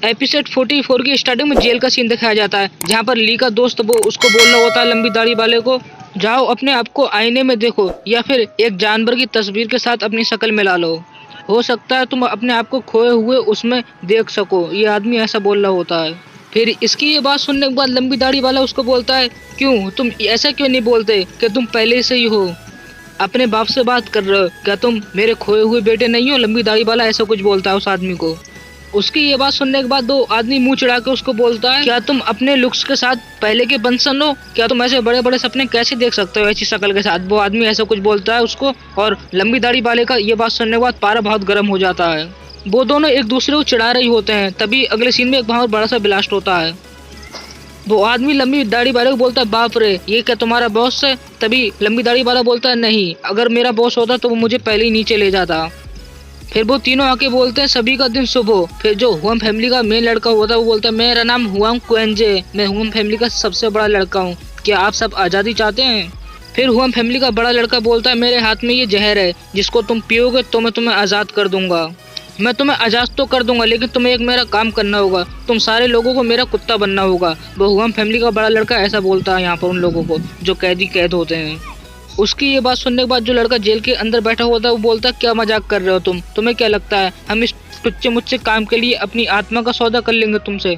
Episode 44 की starting में jail का सीन दिखाया जाता है, जहाँ पर ली का दोस्त वो उसको बोल रहा होता है लंबी दाढ़ी वाले को, जाओ अपने आप को आईने में देखो या फिर एक जानवर की तस्वीर के साथ अपनी शक्ल मिला लो, हो सकता है तुम अपने आप को खोए हुए उसमें देख सको। ये आदमी ऐसा बोल रहा होता है। फिर इसकी ये बात सुनने के बाद लंबी दाढ़ी वाला उसको बोलता है, क्यों तुम ऐसा क्यों नहीं बोलते कि तुम पहले से ही हो, अपने बाप से बात कर रहे हो, क्या तुम मेरे खोए हुए बेटे नहीं हो? लंबी दाढ़ी वाला ऐसा कुछ बोलता है उस आदमी को। उसकी ये बात सुनने के बाद दो आदमी मुंह चिढ़ा के उसको बोलता है, क्या तुम अपने लुक्स के साथ पहले के बंसन हो? क्या तुम ऐसे बड़े बड़े सपने कैसे देख सकते हो ऐसी शक्ल के साथ? वो आदमी ऐसा कुछ बोलता है उसको, और लंबी दाढ़ी वाले का ये बात सुनने के बाद पारा बहुत गर्म हो जाता है। वो दोनों एक दूसरे को चिढ़ा रही होते हैं, तभी अगले सीन में एक बहुत बड़ा सा ब्लास्ट होता है। वो आदमी लंबी दाढ़ी वाले को बोलता है, बाप रे ये क्या तुम्हारा बॉस है? तभी लंबी दाढ़ी वाला बोलता है, नहीं, अगर मेरा बॉस होता तो वो मुझे पहले ही नीचे ले जाता। फिर वो तीनों आके बोलते हैं, सभी का दिन शुभ हो। फिर जो हुआम फैमिली का मेन लड़का होता है वो बोलता है, मेरा नाम हुआम क्वेंजे, मैं हुआम फैमिली का सबसे बड़ा लड़का हूँ, क्या आप सब आज़ादी चाहते हैं? फिर हुआम फैमिली का बड़ा लड़का बोलता है, मेरे हाथ में ये जहर है, जिसको तुम पियोगे तो मैं तुम्हें आज़ाद कर दूंगा। मैं तुम्हें आज़ाद तो कर दूंगा, लेकिन तुम्हें एक मेरा काम करना होगा, तुम सारे लोगों को मेरा कुत्ता बनना होगा। वो हुआम फैमिली का बड़ा लड़का ऐसा बोलता है यहाँ पर उन लोगों को जो कैद होते हैं। उसकी ये बात सुनने के बाद जो लड़का जेल के अंदर बैठा होता है वो बोलता है, क्या मजाक कर रहे हो तुम? तुम्हें क्या लगता है हम इस टुच्चे मुच्चे काम के लिए अपनी आत्मा का सौदा कर लेंगे तुमसे?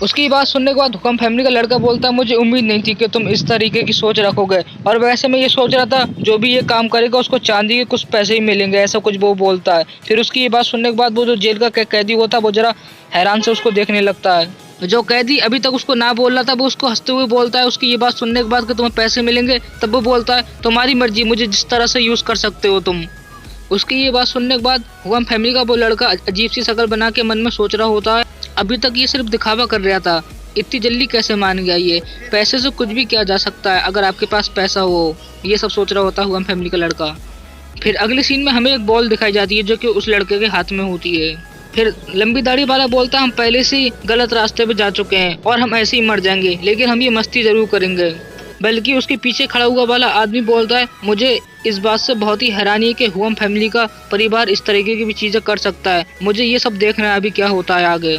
उसकी बात सुनने के बाद हुकम फैमिली का लड़का बोलता है, मुझे उम्मीद नहीं थी कि तुम इस तरीके की सोच रखोगे, और वैसे मैं ये सोच रहा था जो भी ये काम करेगा उसको चांदी के कुछ पैसे ही मिलेंगे, ऐसा कुछ वो बोलता है। फिर उसकी ये बात सुनने के बाद वो जो जेल का कैदी होता है वो जरा हैरान से उसको देखने लगता है। जो कैदी अभी तक उसको ना बोल रहा था वो उसको हंसते हुए बोलता है उसकी ये बात सुनने के बाद कि तुम्हें पैसे मिलेंगे, तब वो बोलता है, तुम्हारी मर्जी, मुझे जिस तरह से यूज़ कर सकते हो तुम। उसकी ये बात सुनने के बाद हुआम फैमिली का वो लड़का अजीब सी शक्ल बना के मन में सोच रहा होता है, अभी तक ये सिर्फ दिखावा कर रहा था, इतनी जल्दी कैसे मान गया? ये पैसे से कुछ भी किया जा सकता है अगर आपके पास पैसा हो, ये सब सोच रहा होता है हुआम फैमिली का लड़का। फिर अगले सीन में हमें एक बॉल दिखाई जाती है जो कि उस लड़के के हाथ में होती है। फिर लंबी दाढ़ी वाला बोलता है, हम पहले से ही गलत रास्ते पे जा चुके हैं और हम ऐसे ही मर जाएंगे, लेकिन हम ये मस्ती जरूर करेंगे। बल्कि उसके पीछे खड़ा हुआ वाला आदमी बोलता है, मुझे इस बात से बहुत ही हैरानी है कि हुआम फैमिली का परिवार इस तरीके की भी चीजें कर सकता है, मुझे ये सब देखना है अभी क्या होता है आगे।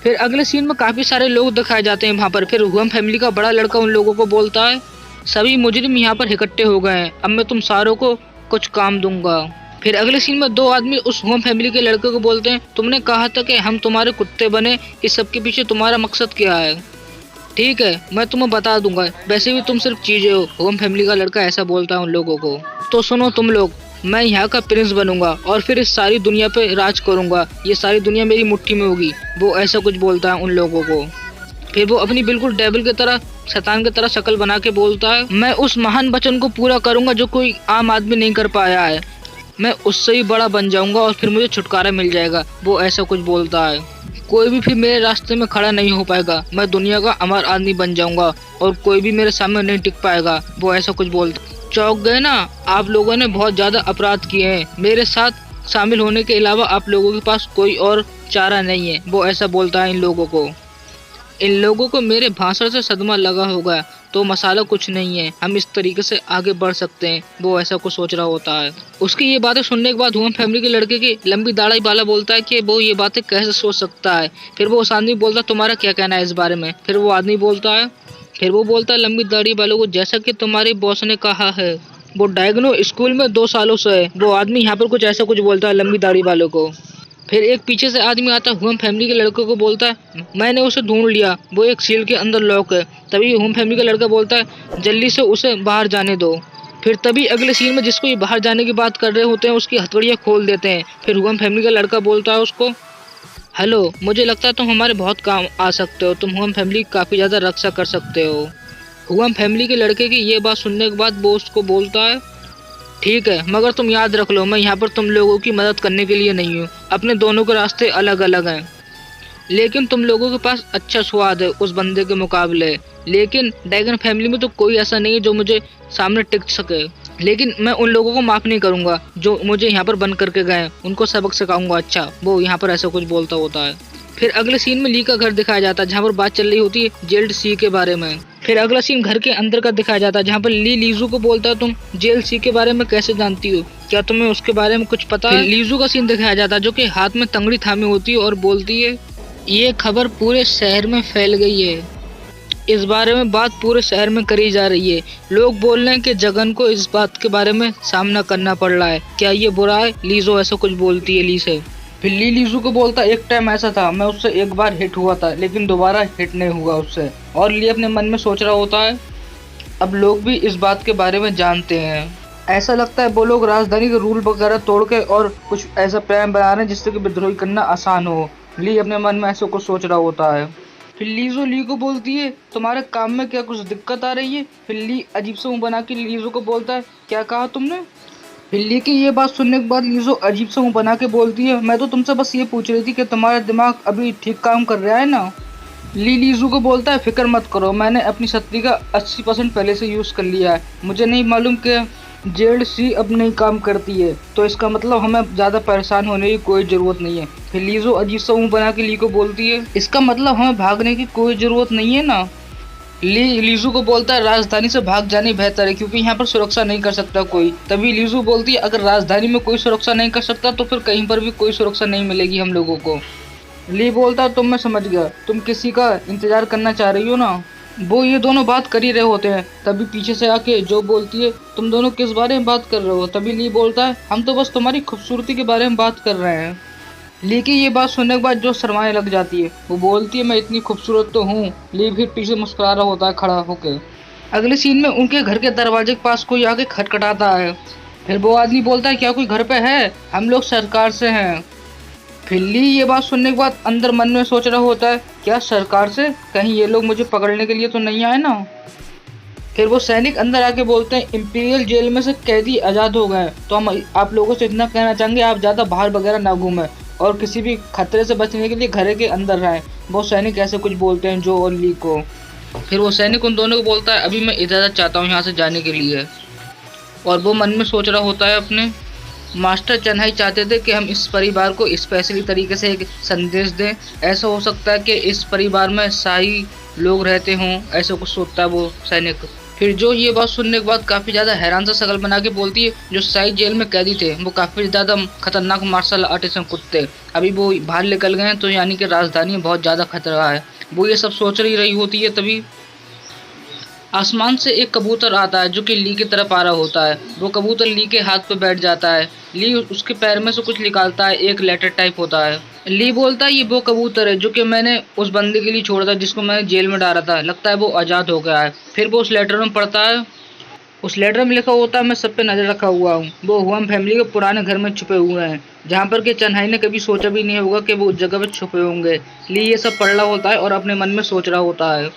फिर अगले सीन में काफी सारे लोग दिखाए जाते हैं वहाँ पर। फिर हुआम फैमिली का बड़ा लड़का उन लोगों को बोलता है, सभी मुजरिम यहाँ पर इकट्ठे हो गए हैं, अब मैं तुम सारों को कुछ काम दूंगा। फिर अगले सीन में दो आदमी उस हुआम फैमिली के लड़के को बोलते हैं, तुमने कहा था कि हम तुम्हारे कुत्ते बने, इस सब के पीछे तुम्हारा मकसद क्या है? ठीक है, मैं तुम्हें बता दूंगा, वैसे भी तुम सिर्फ चीजें हो। हुआम फैमिली का लड़का ऐसा बोलता है उन लोगों को। तो सुनो तुम लोग, मैं यहाँ का प्रिंस बनूंगा और फिर इस सारी दुनिया पे राज करूंगा, ये सारी दुनिया मेरी मुट्ठी में होगी, वो ऐसा कुछ बोलता है उन लोगों को। फिर वो अपनी बिल्कुल डेविल की तरह, शैतान की तरह शक्ल बना के बोलता है, मैं उस महान वचन को पूरा करूंगा जो कोई आम आदमी नहीं कर पाया है, मैं उससे ही बड़ा बन जाऊंगा और फिर मुझे छुटकारा मिल जाएगा, वो ऐसा कुछ बोलता है। कोई भी फिर मेरे रास्ते में खड़ा नहीं हो पाएगा, मैं दुनिया का अमर आदमी बन जाऊंगा और कोई भी मेरे सामने नहीं टिक पाएगा, वो ऐसा कुछ बोलता। चौंक गए ना? आप लोगों ने बहुत ज्यादा अपराध किए हैं, मेरे साथ शामिल होने के अलावा आप लोगों के पास कोई और चारा नहीं है, वो ऐसा बोलता है इन लोगों को। इन लोगों को मेरे भाषण से सदमा लगा होगा, तो मसाला कुछ नहीं है, हम इस तरीके से आगे बढ़ सकते हैं, वो ऐसा कुछ सोच रहा होता है। उसकी ये बातें सुनने के बाद हुआम फैमिली के लड़के की लंबी दाढ़ी वाला बोलता है कि वो ये बातें कैसे सोच सकता है। फिर वो उस आदमी बोलता है, तुम्हारा क्या कहना है इस बारे में? फिर वो आदमी बोलता है, लंबी दाढ़ी वालों को, जैसा कि तुम्हारे बॉस ने कहा है, वो डायग्नो स्कूल में 2 सालों से है। वो आदमी यहाँ पर कुछ ऐसा कुछ बोलता है लंबी दाढ़ी वालों को। फिर एक पीछे से आदमी आता है हुआम फैमिली के लड़के को बोलता है, मैंने उसे ढूंढ लिया, वो एक सील के अंदर लॉक है। तभी हुआम फैमिली का लड़का बोलता है, जल्दी से उसे बाहर जाने दो। फिर तभी अगले सीन में जिसको ये बाहर जाने की बात कर रहे होते हैं उसकी हथकड़ियाँ खोल देते हैं। फिर हुआम फैमिली का लड़का बोलता है उसको, हेलो, मुझे लगता है तुम हमारे बहुत काम आ सकते हो, तुम हुआम फैमिली की काफ़ी ज़्यादा रक्षा कर सकते हो। हुआम फैमिली के लड़के की ये बात सुनने के बाद वो उसको बोलता है, ठीक है, मगर तुम याद रख लो, मैं यहाँ पर तुम लोगों की मदद करने के लिए नहीं हूँ, अपने दोनों के रास्ते अलग अलग हैं, लेकिन तुम लोगों के पास अच्छा स्वाद है उस बंदे के मुकाबले, लेकिन ड्रैगन फैमिली में तो कोई ऐसा नहीं है जो मुझे सामने टिक सके, लेकिन मैं उन लोगों को माफ़ नहीं करूँगा जो मुझे यहाँ पर बंद करके गए, उनको सबक सिखाऊंगा। अच्छा, वो यहाँ पर ऐसा कुछ बोलता होता है। फिर अगले सीन में ली का घर दिखाया जाता है जहाँ पर बात चल रही होती है जेल्ड सी के बारे में। फिर अगला सीन घर के अंदर का दिखाया जाता है जहाँ पर ली लीजू को बोलता है, तुम जेल सी के बारे में कैसे जानती हो, क्या तुम्हें उसके बारे में कुछ पता है? लीजू का सीन दिखाया जाता है जो कि हाथ में तंगड़ी थामी होती है और बोलती है, ये खबर पूरे शहर में फैल गई है। इस बारे में बात पूरे शहर में करी जा रही है। लोग बोल रहे हैं कि जगन को इस बात के बारे में सामना करना पड़ रहा है। क्या ये बुरा है? लीजो ऐसा कुछ बोलती है ली से। फिर ली लीजू को बोलता है, एक टाइम ऐसा था, मैं उससे एक बार हिट हुआ था लेकिन दोबारा हिट नहीं हुआ उससे। और ली अपने मन में सोच रहा होता है, अब लोग भी इस बात के बारे में जानते हैं। ऐसा लगता है वो लोग राजधानी के रूल वगैरह तोड़ के और कुछ ऐसा प्लान बना रहे हैं जिससे कि विद्रोही करना आसान हो। ली अपने मन में ऐसा कुछ सोच रहा होता है। फिर लीजो ली को बोलती है, तुम्हारे काम में क्या कुछ दिक्कत आ रही है? फिर ली अजीब सा मुंह बना के लीजो को बोलता है, क्या कहा तुमने? फिर ली की ये बात सुनने के बाद लीजो अजीब सा मुंह बना के बोलती है, मैं तो तुमसे बस ये पूछ रही थी कि तुम्हारा दिमाग अभी ठीक काम कर रहा है ना? ली लीजू को बोलता है, फिक्र मत करो, मैंने अपनी शक्ति का 80% पहले से यूज़ कर लिया है। मुझे नहीं मालूम कि जेड सी अब नहीं काम करती है, तो इसका मतलब हमें ज़्यादा परेशान होने की कोई ज़रूरत नहीं है। फिर लीजो अजीब सा मुंह बना के ली को बोलती है, इसका मतलब हमें भागने की कोई ज़रूरत नहीं है ना? ली लीजू को बोलता है, राजधानी से भाग जाने बेहतर है क्योंकि यहाँ पर सुरक्षा नहीं कर सकता कोई। तभी लीजू बोलती है, अगर राजधानी में कोई सुरक्षा नहीं कर सकता तो फिर कहीं पर भी कोई सुरक्षा नहीं मिलेगी हम लोगों को। ली बोलता है, तुम मैं समझ गया, तुम किसी का इंतजार करना चाह रही हो ना? वो ये दोनों बात कर ही रहे होते हैं, तभी पीछे से आके जो बोलती है, तुम दोनों किस बारे में बात कर रहे हो? तभी ली बोलता है, हम तो बस तुम्हारी खूबसूरती के बारे में बात कर रहे हैं। ली की ये बात सुनने के बाद जो शर्माने लग जाती है, वो बोलती है, मैं इतनी खूबसूरत तो हूँ। ली फिर पीछे मुस्कुरा रहा होता है खड़ा होकर। अगले सीन में उनके घर के दरवाजे के पास कोई आके खटखटाता है। फिर वो आदमी बोलता है, क्या कोई घर पे है? हम लोग सरकार से हैं। फिर ली ये बात सुनने के बाद अंदर मन में सोच रहा होता है, क्या सरकार से? कहीं ये लोग मुझे पकड़ने के लिए तो नहीं आए ना? फिर वो सैनिक अंदर आके बोलते हैं, इंपीरियल जेल में से कैदी आज़ाद हो गए, तो हम आप लोगों से इतना कहना चाहेंगे, आप ज़्यादा बाहर वगैरह ना घूमें और किसी भी खतरे से बचने के लिए घर के अंदर रहें। वो सैनिक ऐसे कुछ बोलते हैं जो और ली को। फिर वो सैनिक उन दोनों को बोलता है, अभी मैं इजाज़त चाहता हूँ यहाँ से जाने के लिए। और वो मन में सोच रहा होता है अपने, मास्टर चन्हाई चाहते थे कि हम इस परिवार को स्पेशली तरीके से एक संदेश दें। ऐसा हो सकता है कि इस परिवार में शाही लोग रहते हों, ऐसा कुछ सोचता है वो सैनिक। फिर जो ये बात सुनने के बाद काफ़ी ज़्यादा हैरान सा शक्ल बना के बोलती है, जो शाही जेल में कैदी थे वो काफ़ी ज़्यादा खतरनाक मार्शल आर्टिस्ट हैं कुत्ते, अभी वो बाहर निकल गए हैं, तो यानी कि राजधानी में बहुत ज़्यादा खतरा है। वो ये सब सोच रही होती है, तभी आसमान से एक कबूतर आता है जो कि ली की तरफ आ रहा होता है। वो कबूतर ली के हाथ पे बैठ जाता है। ली उसके पैर में से कुछ निकालता है, एक लेटर टाइप होता है। ली बोलता है, ये वो कबूतर है जो कि मैंने उस बंदे के लिए छोड़ा था जिसको मैंने जेल में डाला था, लगता है वो आज़ाद हो गया है। फिर वो उस लेटर में पढ़ता है, उस लेटर में लिखा होता है, मैं सब पे नज़र रखा हुआ हूँ, वो हुआम फैमिली के पुराने घर में छुपे हुए हैं, जहाँ पर कि चन्हाई ने कभी सोचा भी नहीं होगा कि वो उस जगह पे छुपे होंगे। ली ये सब पढ़ रहा होता है और अपने मन में सोच रहा होता है।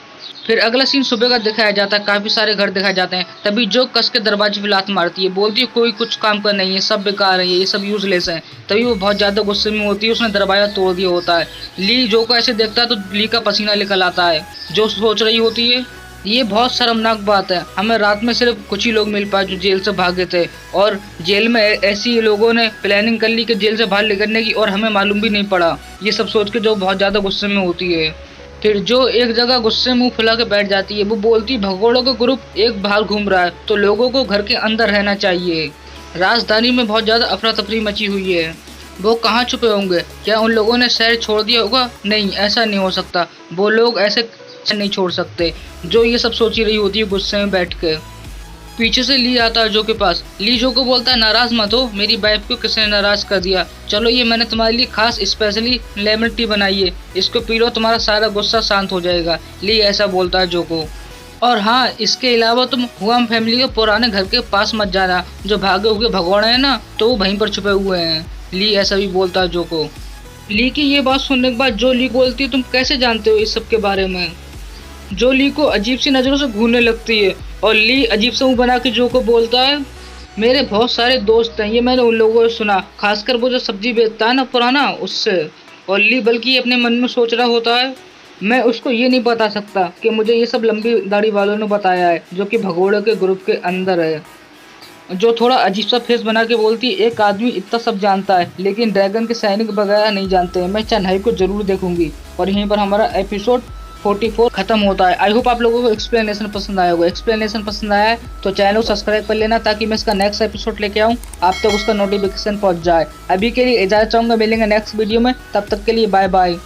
फिर अगला सीन सुबह का दिखाया जाता है, काफ़ी सारे घर दिखाए जाते हैं। तभी जो कस के दरवाजे पे लात मारती है, बोलती है कोई कुछ काम का नहीं है, सब बेकार है, ये सब यूजलेस है। तभी वो बहुत ज़्यादा गुस्से में होती है, उसने दरवाजा तोड़ दिया होता है। ली जो को ऐसे देखता है तो ली का पसीना निकल आता है। जो सोच रही होती है, ये बहुत शर्मनाक बात है, हमें रात में सिर्फ कुछ ही लोग मिल पाए जो जेल से भागे थे, और जेल में ऐसी लोगों ने प्लानिंग कर ली कि जेल से बाहर निकलने की, और हमें मालूम भी नहीं पड़ा। ये सब सोच के जो बहुत ज़्यादा गुस्से में होती है। फिर जो एक जगह गुस्से मुंह फुला के बैठ जाती है, वो बोलती है, भगोड़ों का ग्रुप एक बाहर घूम रहा है तो लोगों को घर के अंदर रहना चाहिए। राजधानी में बहुत ज़्यादा अफरा तफरी मची हुई है, वो कहाँ छुपे होंगे? क्या उन लोगों ने शहर छोड़ दिया होगा? नहीं, ऐसा नहीं हो सकता, वो लोग ऐसे नहीं छोड़ सकते। जो ये सब सोच ही रही होती है गुस्से में बैठ के। पीछे से ली आता है जो के पास। ली जो को बोलता है, नाराज मत हो, मेरी वाइफ को किसने नाराज कर दिया? चलो ये मैंने तुम्हारे लिए खास स्पेशली लेमन टी बनाई है, इसको पी लो, तुम्हारा सारा गुस्सा शांत हो जाएगा। ली ऐसा बोलता है जो को। और हाँ, इसके अलावा तुम हुआम फैमिली के पुराने घर के पास मत जाना, जो भागे हुए भगोड़े हैं ना, तो वो वहीं पर छुपे हुए हैं। ली ऐसा भी बोलता है जो को। ली की ये बात सुनने के बाद जो ली बोलती है, तुम कैसे जानते हो इस सब के बारे में? जो ली को अजीब सी नज़रों से घूरने लगती है, और ली अजीब सा मुंह बना के जो को बोलता है, मेरे बहुत सारे दोस्त हैं, ये मैंने उन लोगों से सुना, खासकर वो जो सब्जी बेचता है ना पुराना, उससे। और ली बल्कि अपने मन में सोच रहा होता है, मैं उसको ये नहीं बता सकता कि मुझे ये सब लंबी दाढ़ी वालों ने बताया है, जो कि भगोड़े के ग्रुप के अंदर है। जो थोड़ा अजीब सा फेस बना के बोलती है, एक आदमी इतना सब जानता है लेकिन ड्रैगन के सैनिक वगैरह नहीं जानते हैं, मैं चन्हाई को जरूर देखूंगी। और यहीं पर हमारा एपिसोड 44 खत्म होता है। आई होप आप लोगों को एक्सप्लेनेशन पसंद आया होगा। एक्सप्लेनेशन पसंद आया है तो चैनल को सब्सक्राइब कर लेना, ताकि मैं इसका नेक्स्ट एपिसोड लेके आऊँ, आप तक उसका नोटिफिकेशन पहुंच जाए। अभी के लिए इजाजत चाहूँगा, मिलेंगे नेक्स्ट वीडियो में, तब तक के लिए बाय बाय।